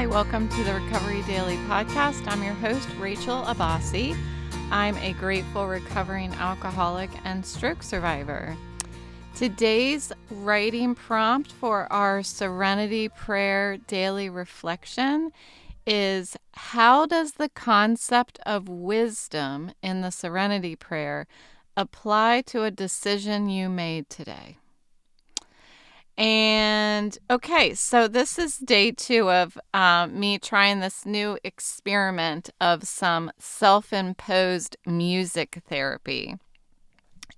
Welcome to the Recovery Daily Podcast. I'm your host, Rachel Abbasi. I'm a grateful recovering alcoholic and stroke survivor. Today's writing prompt for our Serenity Prayer daily reflection is: how does the concept of wisdom in the Serenity Prayer apply to a decision you made today? And okay, so this is day 2 of me trying this new experiment of some self-imposed music therapy.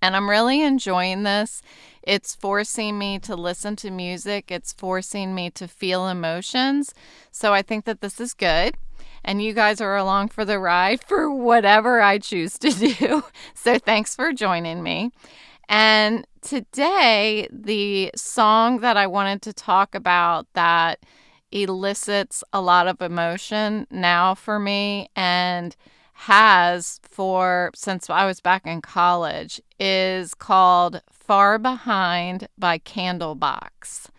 And I'm really enjoying this. It's forcing me to listen to music. It's forcing me to feel emotions. So I think that this is good. And you guys are along for the ride for whatever I choose to do. So thanks for joining me. And today, the song that I wanted to talk about that elicits a lot of emotion now for me and has since I was back in college is called Far Behind by Candlebox.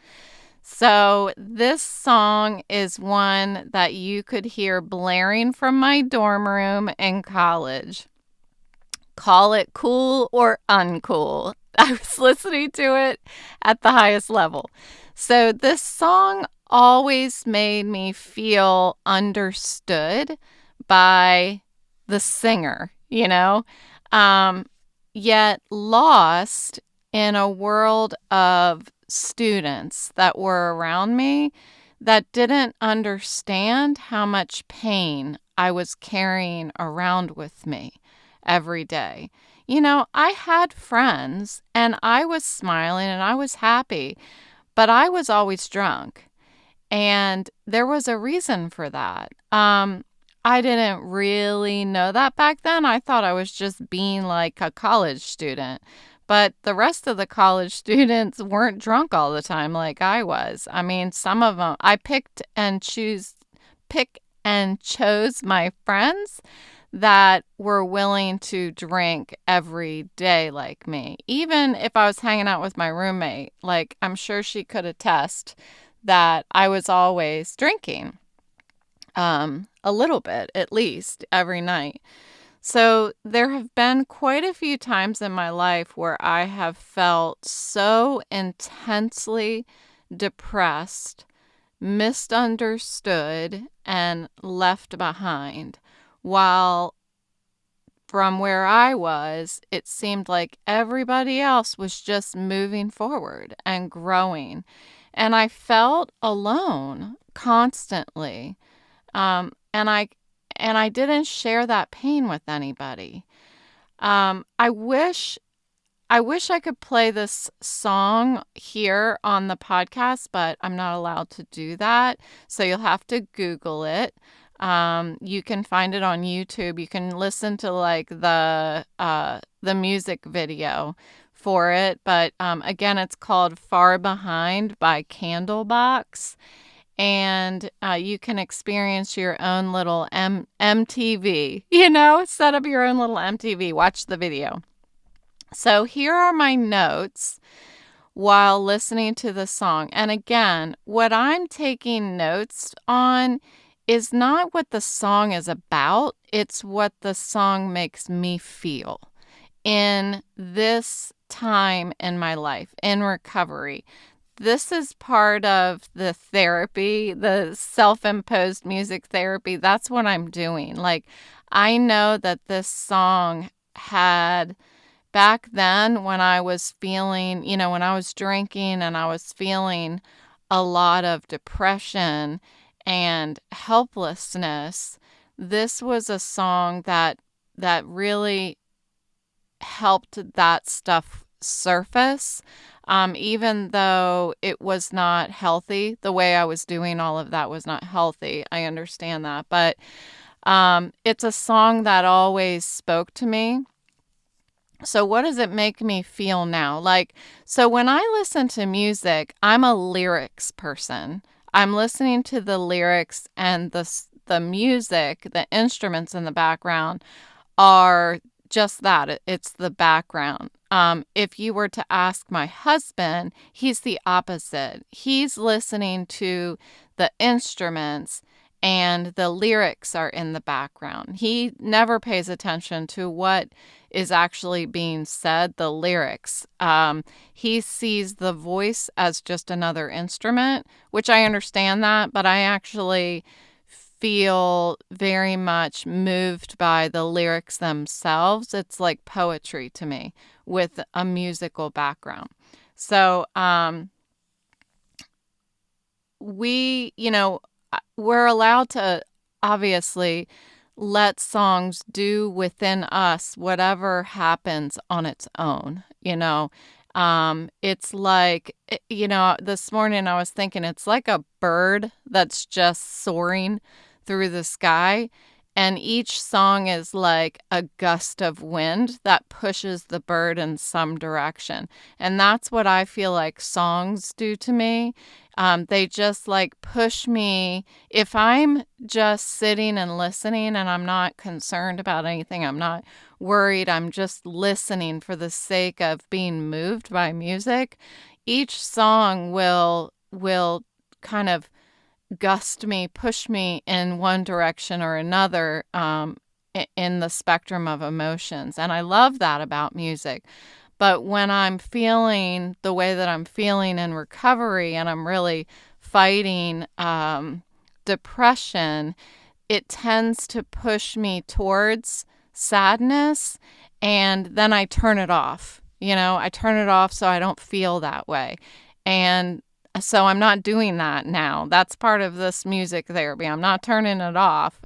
So this song is one that you could hear blaring from my dorm room in college. Call it cool or uncool. I was listening to it at the highest level. So this song always made me feel understood by the singer, yet lost in a world of students that were around me that didn't understand how much pain I was carrying around with me every day. I had friends and I was smiling and I was happy, but I was always drunk. And there was a reason for that. I didn't really know that back then. I thought I was just being like a college student. But the rest of the college students weren't drunk all the time like I was. I mean, some of them, I pick and chose my friends that were willing to drink every day like me. Even if I was hanging out with my roommate, I'm sure she could attest that I was always drinking, a little bit at least every night. So there have been quite a few times in my life where I have felt so intensely depressed, misunderstood, and left behind. While from where I was, it seemed like everybody else was just moving forward and growing. And I felt alone constantly. And I didn't share that pain with anybody. I wish I could play this song here on the podcast, but I'm not allowed to do that. So you'll have to Google it. You can find it on YouTube. You can listen to the music video for it. But again, it's called Far Behind by Candlebox. And you can experience your own little MTV, set up your own little MTV, watch the video. So here are my notes while listening to the song. And again, what I'm taking notes on is not what the song is about. It's what the song makes me feel in this time in my life, in recovery. This is part of the therapy, the self-imposed music therapy. That's what I'm doing. I know that this song had, back then when I was feeling, when I was drinking and I was feeling a lot of depression and helplessness, this was a song that really helped that stuff surface. Even though it was not healthy, the way I was doing all of that was not healthy. I understand that. But it's a song that always spoke to me. So what does it make me feel now? So when I listen to music, I'm a lyrics person. I'm listening to the lyrics, and the music, the instruments in the background are just that. It's the background. If you were to ask my husband, he's the opposite. He's listening to the instruments and the lyrics are in the background. He never pays attention to what is actually being said, the lyrics. He sees the voice as just another instrument, which I understand that, but I actually feel very much moved by the lyrics themselves. It's like poetry to me with a musical background. So, we're allowed to obviously let songs do within us whatever happens on its own. It's like, this morning I was thinking it's like a bird that's just soaring through the sky. And each song is like a gust of wind that pushes the bird in some direction. And that's what I feel like songs do to me. They just like push me. If I'm just sitting and listening and I'm not concerned about anything, I'm not worried, I'm just listening for the sake of being moved by music, each song will kind of gust me, push me in one direction or another, in the spectrum of emotions. And I love that about music. But when I'm feeling the way that I'm feeling in recovery and I'm really fighting depression, it tends to push me towards sadness, and then I turn it off. I turn it off so I don't feel that way. And so I'm not doing that now. That's part of this music therapy. I'm not turning it off.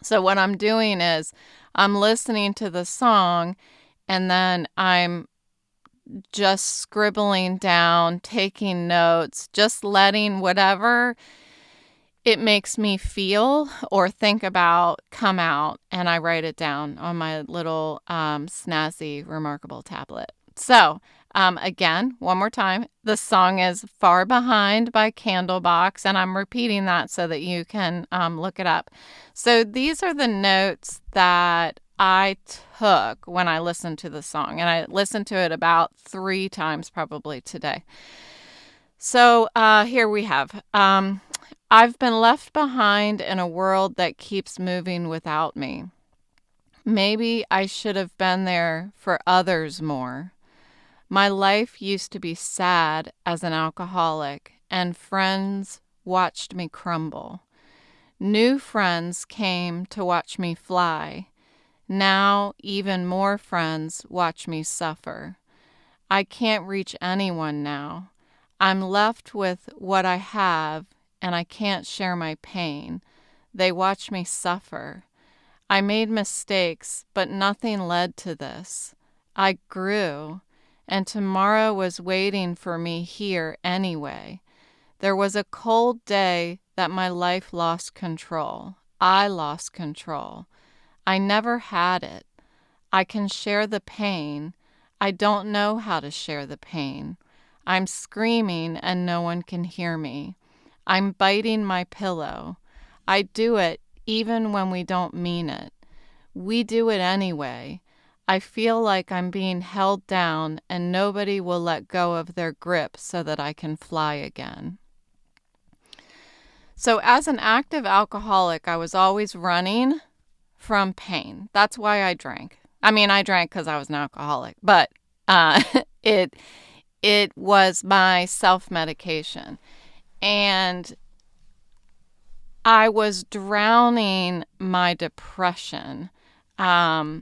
So what I'm doing is I'm listening to the song, and then I'm just scribbling down, taking notes, just letting whatever it makes me feel or think about come out, and I write it down on my little snazzy Remarkable tablet. So, again, one more time, the song is Far Behind by Candlebox, and I'm repeating that so that you can look it up. So these are the notes that I took when I listened to the song, and I listened to it about 3 times probably today. So here we have, I've been left behind in a world that keeps moving without me. Maybe I should have been there for others more. My life used to be sad as an alcoholic, and friends watched me crumble. New friends came to watch me fly. Now even more friends watch me suffer. I can't reach anyone now. I'm left with what I have, and I can't share my pain. They watch me suffer. I made mistakes, but nothing led to this. I grew, and tomorrow was waiting for me here anyway. There was a cold day that my life lost control. I lost control. I never had it. I can share the pain. I don't know how to share the pain. I'm screaming and no one can hear me. I'm biting my pillow. I do it even when we don't mean it. We do it anyway. I feel like I'm being held down and nobody will let go of their grip so that I can fly again. So as an active alcoholic, I was always running from pain. That's why I drank. I mean, I drank because I was an alcoholic, but it was my self-medication. And I was drowning my depression. I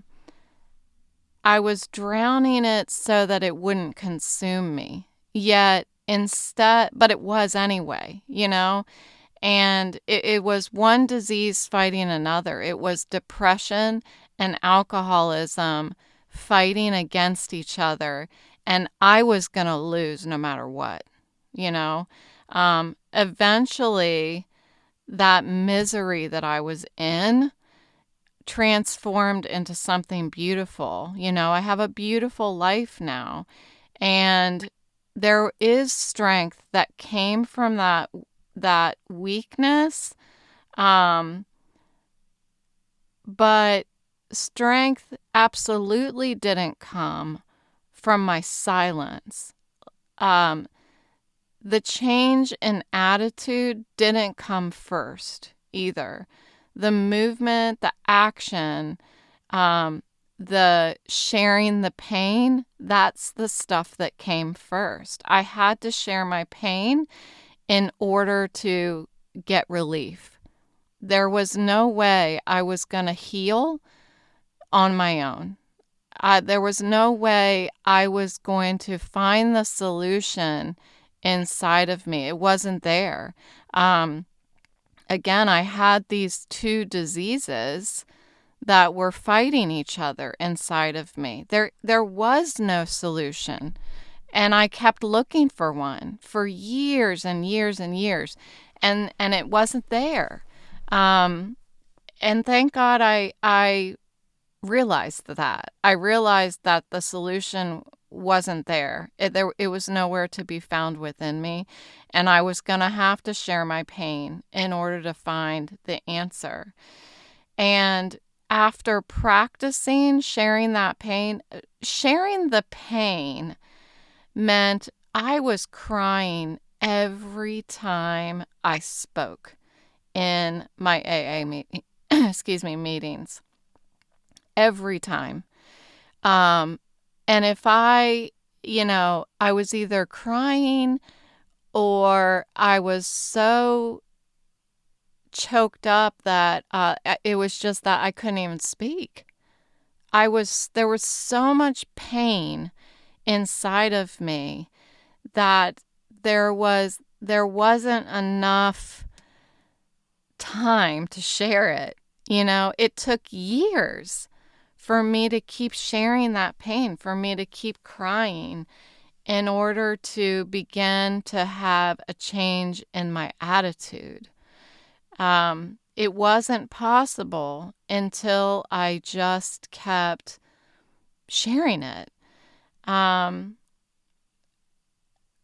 was drowning it so that it wouldn't consume me. Yet instead, but it was anyway, And it was one disease fighting another. It was depression and alcoholism fighting against each other. And I was going to lose no matter what, Eventually, that misery that I was in transformed into something beautiful. I have a beautiful life now. And there is strength that came from that weakness. But strength absolutely didn't come from my silence. the change in attitude didn't come first either. The movement, the action, the sharing the pain, that's the stuff that came first. I had to share my pain in order to get relief. There was no way I was going to heal on my own. There was no way I was going to find the solution inside of me. It wasn't there. Again, I had these two diseases that were fighting each other inside of me. There was no solution. And I kept looking for one for years and years and years. And it wasn't there. And thank God I realized that. I realized that the solution wasn't there. It was nowhere to be found within me, and I was going to have to share my pain in order to find the answer. And after practicing sharing that pain, sharing the pain meant I was crying every time I spoke in my AA meetings. Every time. And if I was either crying or I was so choked up that it was just that I couldn't even speak. There was so much pain inside of me that there wasn't enough time to share it. It took years for me to keep sharing that pain, for me to keep crying in order to begin to have a change in my attitude. It wasn't possible until I just kept sharing it. I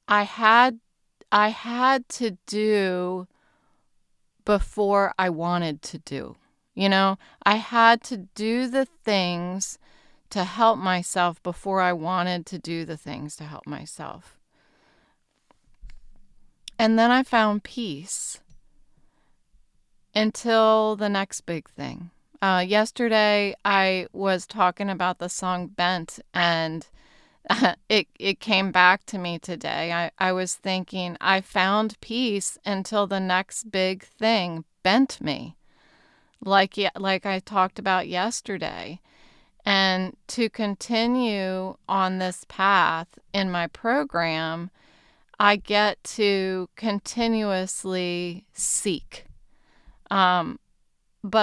had to do before I wanted to do. I had to do the things to help myself before I wanted to do the things to help myself. And then I found peace until the next big thing. Yesterday, I was talking about the song Bent, and it came back to me today. I was thinking I found peace until the next big thing bent me. Like I talked about yesterday. And to continue on this path in my program, I get to continuously seek. But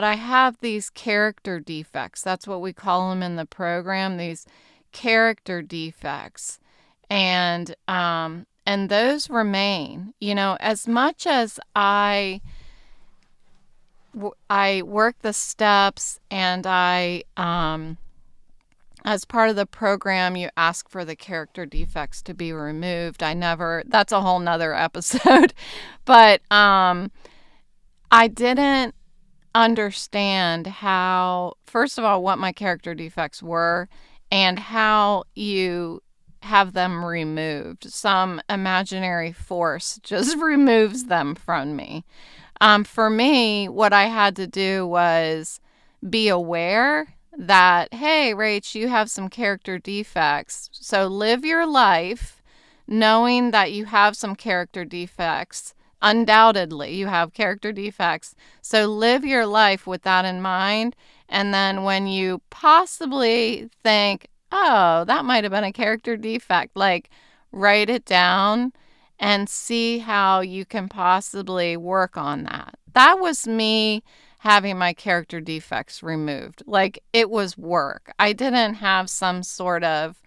I have these character defects. That's what we call them in the program, these character defects. And those remain. As much as I work the steps and as part of the program, you ask for the character defects to be removed. That's a whole nother episode. But I didn't understand how, first of all, what my character defects were and how you have them removed. Some imaginary force just removes them from me. For me, what I had to do was be aware that, hey, Rach, you have some character defects. So live your life knowing that you have some character defects. Undoubtedly, you have character defects. So live your life with that in mind. And then when you possibly think, oh, that might have been a character defect, write it down and see how you can possibly work on that. That was me having my character defects removed. It was work. I didn't have some sort of,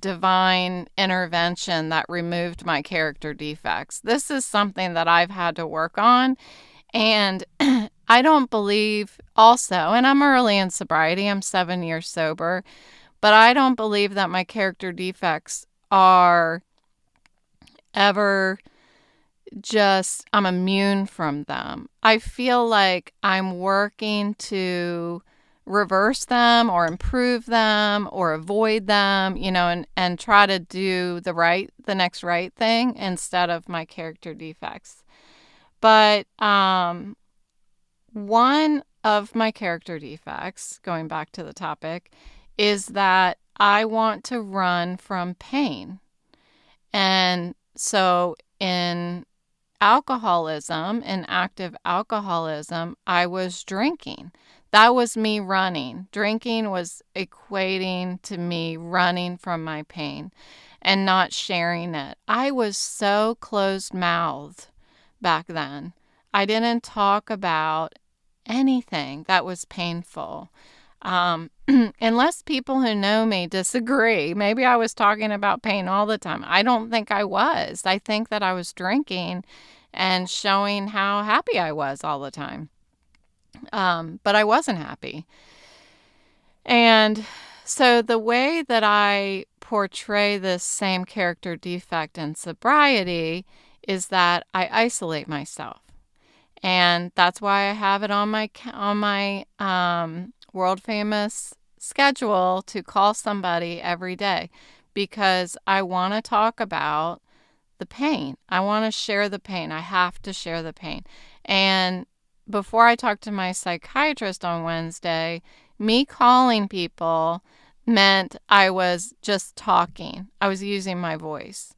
divine intervention that removed my character defects. This is something that I've had to work on. And I don't believe also, and I'm early in sobriety, I'm 7 years sober, but I don't believe that my character defects are ever I'm immune from them. I feel like I'm working to reverse them or improve them or avoid them, and try to do the next right thing instead of my character defects. But one of my character defects, going back to the topic, is that I want to run from pain. And so in active alcoholism, I was drinking. That was me running. Drinking was equating to me running from my pain and not sharing it. I was so closed-mouthed back then. I didn't talk about anything that was painful. Unless people who know me disagree, maybe I was talking about pain all the time. I don't think I was. I think that I was drinking and showing how happy I was all the time. But I wasn't happy. And so the way that I portray this same character defect in sobriety is that I isolate myself. And that's why I have it on my world famous schedule to call somebody every day, because I want to talk about the pain. I want to share the pain. I have to share the pain. And before I talked to my psychiatrist on Wednesday, me calling people meant I was just talking. I was using my voice.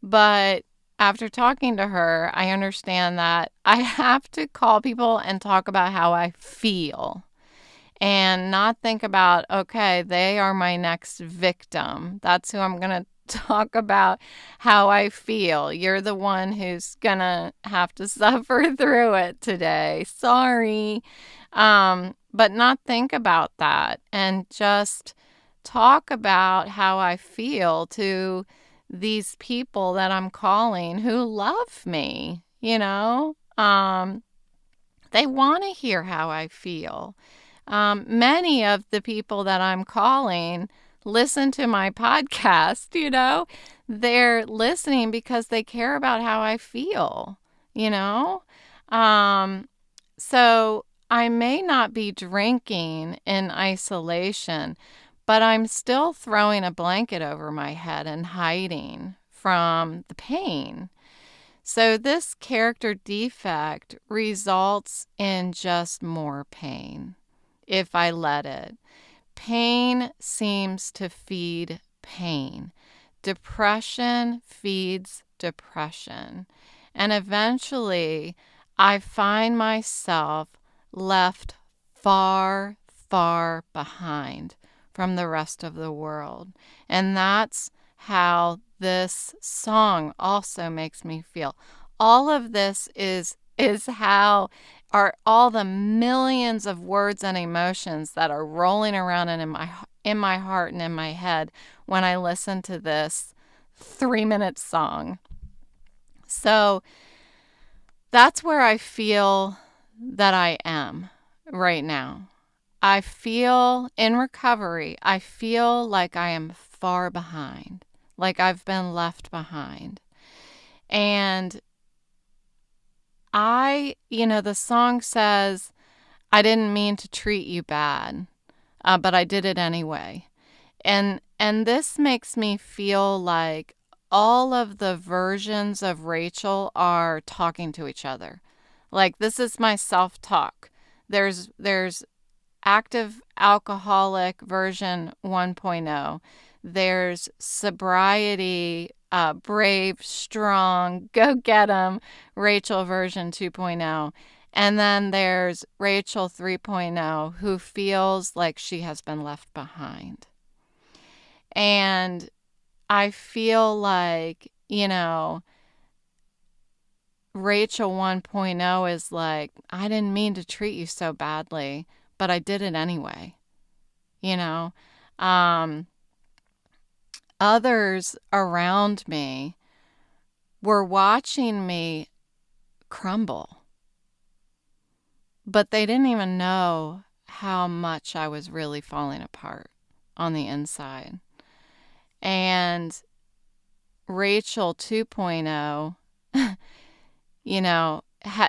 But after talking to her, I understand that I have to call people and talk about how I feel and not think about, okay, they are my next victim. That's who I'm going to talk about how I feel. You're the one who's going to have to suffer through it today. Sorry. But not think about that and just talk about how I feel to these people that I'm calling who love me, they want to hear how I feel. Many of the people that I'm calling listen to my podcast, they're listening because they care about how I feel, you know? So I may not be drinking in isolation, but I'm still throwing a blanket over my head and hiding from the pain. So this character defect results in just more pain if I let it. Pain seems to feed pain. Depression feeds depression. And eventually, I find myself left far, far behind from the rest of the world. And that's how this song also makes me feel. All of this is how are all the millions of words and emotions that are rolling around in my heart and in my head when I listen to this 3-minute song. So that's where I feel that I am right now. I feel in recovery, I feel like I am far behind, like I've been left behind. And the song says, I didn't mean to treat you bad, but I did it anyway. And this makes me feel like all of the versions of Rachel are talking to each other. Like, this is my self-talk. There's active alcoholic version 1.0. There's sobriety, brave, strong, go get 'em, Rachel version 2.0. And then there's Rachel 3.0, who feels like she has been left behind. And I feel like, Rachel 1.0 is like, I didn't mean to treat you so badly, but I did it anyway. Others around me were watching me crumble, but they didn't even know how much I was really falling apart on the inside. And Rachel 2.0,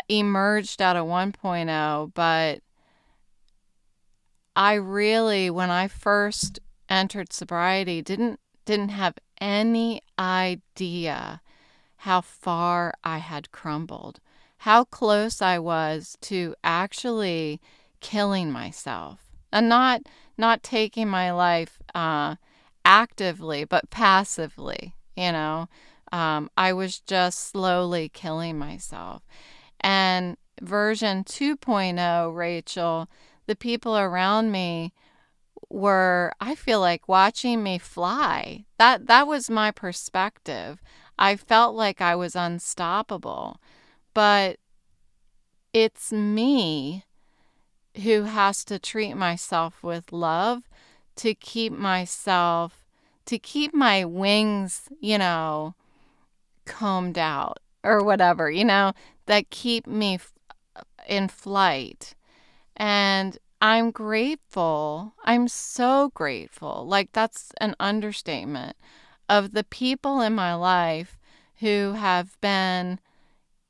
emerged out of 1.0, but I really, when I first entered sobriety, didn't have any idea how far I had crumbled, how close I was to actually killing myself, and not taking my life actively, but passively. I was just slowly killing myself. And version 2.0, Rachel, the people around me were, I feel like, watching me fly. That was my perspective. I felt like I was unstoppable. But it's me who has to treat myself with love to keep my wings, combed out or whatever, that keep me in flight. And I'm grateful. I'm so grateful. Like, that's an understatement of the people in my life who have been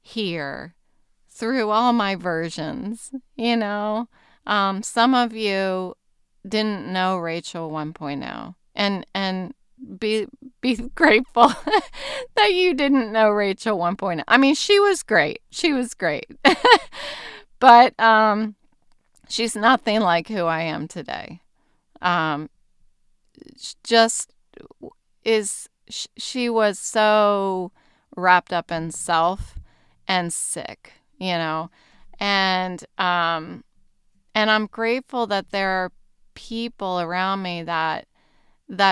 here through all my versions. Some of you didn't know Rachel 1.0, and be grateful that you didn't know Rachel 1.0. I mean, she was great. She was great. But she's nothing like who I am today. Um, just she was so wrapped up in self and sick, and I'm grateful that there are people around me that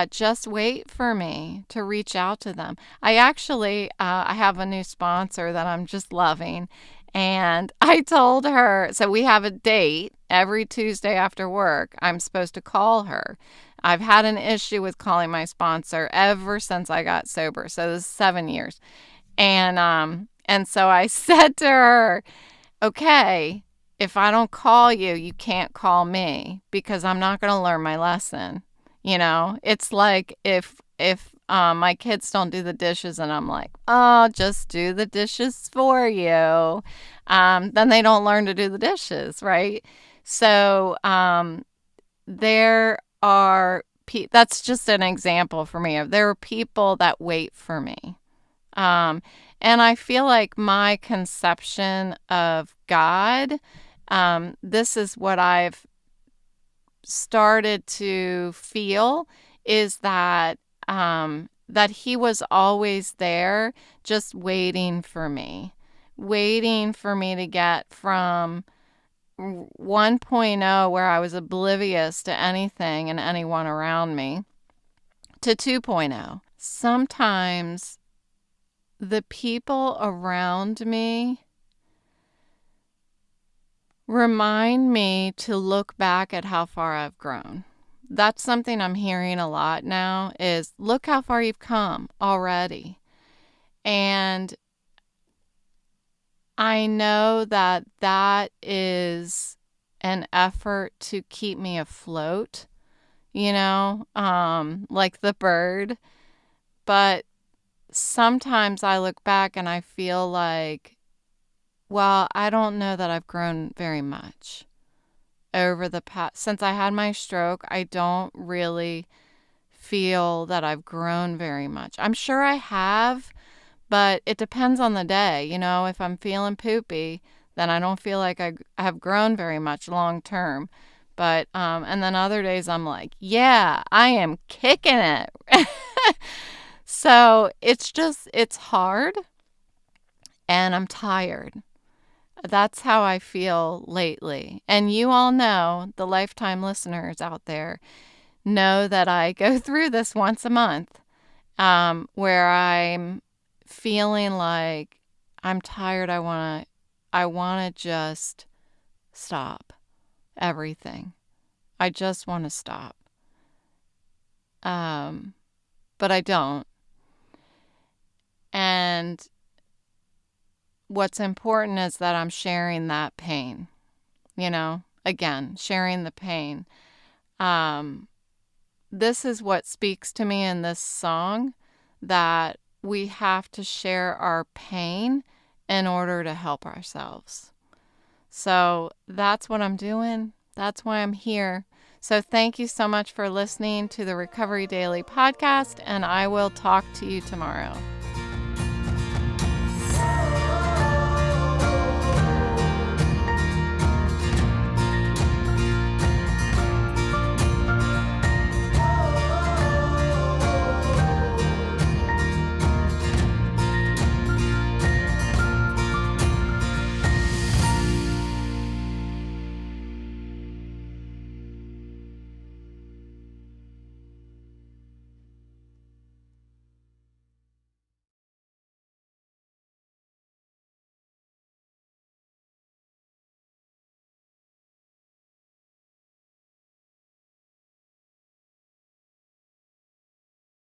just wait for me to reach out to them. I have a new sponsor that I'm just loving. And I told her, so we have a date every Tuesday after work. I'm supposed to call her. I've had an issue with calling my sponsor ever since I got sober. So this is 7 years. And so I said to her, okay, if I don't call you, you can't call me because I'm not going to learn my lesson. It's like if my kids don't do the dishes and I'm like, oh, just do the dishes for you, then they don't learn to do the dishes, right? So there are that's just an example for me of there are people that wait for me. Um, and I feel like my conception of God, this is what I've started to feel, is that he was always there, just waiting for me to get from 1.0, where I was oblivious to anything and anyone around me, to 2.0. Sometimes the people around me remind me to look back at how far I've grown. That's something I'm hearing a lot now, is look how far you've come already. And I know that is an effort to keep me afloat, like the bird. But sometimes I look back and I feel like, well, I don't know that I've grown very much over the past. Since I had my stroke, I don't really feel that I've grown very much. I'm sure I have, but it depends on the day. If I'm feeling poopy, then I don't feel like I have grown very much long term. But, and then other days I'm like, yeah, I am kicking it. So it's hard and I'm tired. That's how I feel lately. And you all know, the lifetime listeners out there, know that I go through this once a month, where I'm feeling like I'm tired. I want to just stop everything. I just want to stop. But I don't. And what's important is that I'm sharing that pain, again, sharing the pain. This is what speaks to me in this song, that we have to share our pain in order to help ourselves. So that's what I'm doing. That's why I'm here. So thank you so much for listening to the Recovery Daily podcast, and I will talk to you tomorrow.